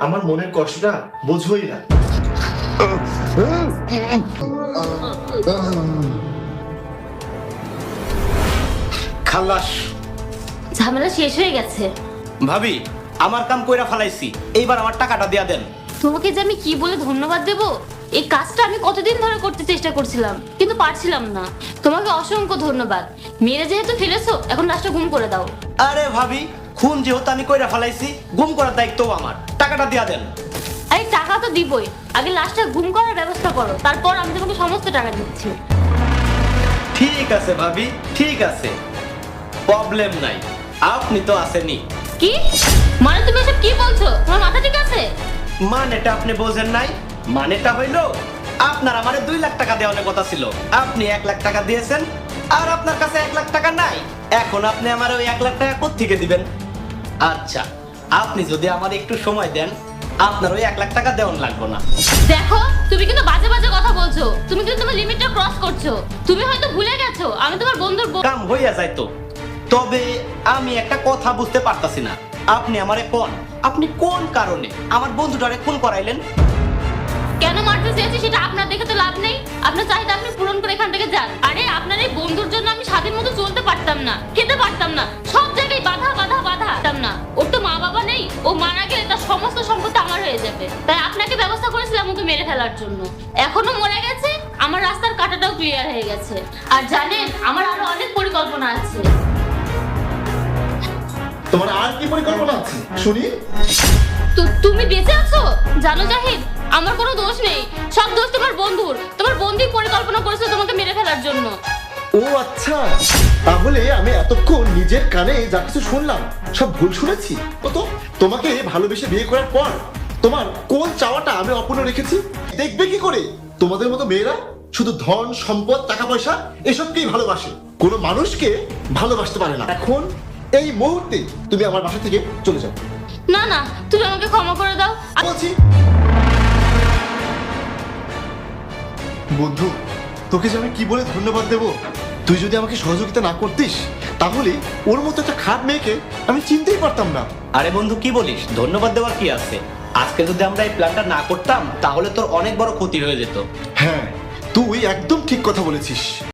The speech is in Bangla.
আমার মনের কষ্টটা বোঝোই না। খালাস। ঝামেলা শেষ হয়ে গেছে। ভাবি, আমার কাম কইরা ফালাইছি, এইবার আমার টাকাটা দিয়া দেন। তোমাকে যে আমি কি বলে ধন্যবাদ দেব? এই কাজটা আমি কতদিন ধরে করতে চেষ্টা করছিলাম, কিন্তু পারছিলাম না। তোমাকে অসংখ্য ধন্যবাদ। মেরে যেহেতু ফেলেছো, এখন লাশটা গুম করে দাও। আরে ভাবি, খুন যেহেতু আমি কইরা ফালাইছি, গুম করার দায়িত্বও আমার। টাকাটা দিয়া দেন। আরে টাকা তো দিবই, আগে লাশটা গুম করার ব্যবস্থা করো, তারপর আমি তোমাকে সমস্ত টাকা দিচ্ছি। ঠিক আছে ভাবি, ঠিক আছে, প্রবলেম নাই, আপনি তো আসেনি। কি মানে তুমি এসব কি বলছো? তোমার মাথা ঠিক আছে? মানেটা আপনি বোঝেন নাই। মানেটা হইলো, আপনার আমারে 2 লাখ টাকা দেওয়ার কথা ছিল, আপনি 1 লাখ টাকা দিয়েছেন, আর আপনার কাছে 1 লাখ টাকা নাই। এখন আপনি আমার ওই 1 লাখ টাকা কোত্থেকে দিবেন? আচ্ছা, আপনি যদি আমার একটু সময় দেন, আপনার ওই 1 লাখ টাকা দেওয়ান লাগবে না। দেখো, তুমি কিন্তু বাজে বাজে কথা বলছো। তুমি কিন্তু তোমার লিমিটটা ক্রস করছো। তুমি হয়তো ভুলে গেছো আমি তোমার বন্ধুর কাম হইয়া যায় তো। তবে আমি একটা কথা বুঝতে পারতাছি না, আপনি আমারে আপনি কোন কারণে আমার বন্ধুটারে খুন করাইলেন? কেন মারতে চেয়েছি সেটা আপনার দেখে তো লাভ নেই। আপনার চাহিদা আপনি পূরণ করে এখান থেকে যান। আরে আপনার এই বন্ধুর জন্য আমি স্বাধীন মতো চলতে পারতাম না, খেতে পারতাম না, সব জায়গায় বাধা বাধা বাধা পারতাম না। ওর তো মা বাবা নেই, ও মারা গেলে তার সমস্ত সম্পত্তি আমার হয়ে যাবে। তাই আপনাকে ব্যবস্থা করেছিলাম ওকে মেরে ফেলার জন্য। এখনো মরে গেছে, আমার রাস্তার কাঁটাটাও ক্লিয়ার হয়ে গেছে। আর জানেন, আমার আরো অনেক পরিকল্পনা আছে। তোমার আর কি পরিকল্পনা আছে শুনি? তো তুমি বেঁচে আছো? জানো জাহিদ, আমার কোনো দোষ নেই, সব দোষ তোমার বন্ধুর। তোমার বন্ধুই পরিকল্পনা করেছে তোমাকে মেরে ফেলার জন্য। ও আচ্ছা, তাহলে আমি এতক্ষণ নিজের কানে যা কিছু শুনলাম সব ভুল শুনেছি। তো তোমাকে ভালোবেসে বিয়ে করার পর তোমার কোন চাওয়াটা আমি অপূর্ণ রেখেছি দেখবে কি করে? তোমাদের মতো মেয়েরা শুধু ধন সম্পদ টাকা পয়সা এসবকেই ভালোবাসে, কোনো মানুষকে ভালোবাসতে পারে না। এখন এই মুহূর্তে তুমি আমার বাসা থেকে চলে যাও। না না, তুমি আমাকে ক্ষমা করে দাও। বলছি বন্ধু, তোকে যে আমি কি বলে ধন্যবাদ দেব? তুই যদি আমাকে সহযোগিতা না করতিস, তাহলে ওর মতো একটা খারাপ মেয়েকে আমি চিনতেই পারতাম না। আরে বন্ধু, কি বলিস? ধন্যবাদ দেওয়ার কি আছে? আজকে যদি আমরা এই প্ল্যানটা না করতাম, তাহলে তোর অনেক বড় ক্ষতি হয়ে যেত। হ্যাঁ, তুই একদম ঠিক কথা বলেছিস।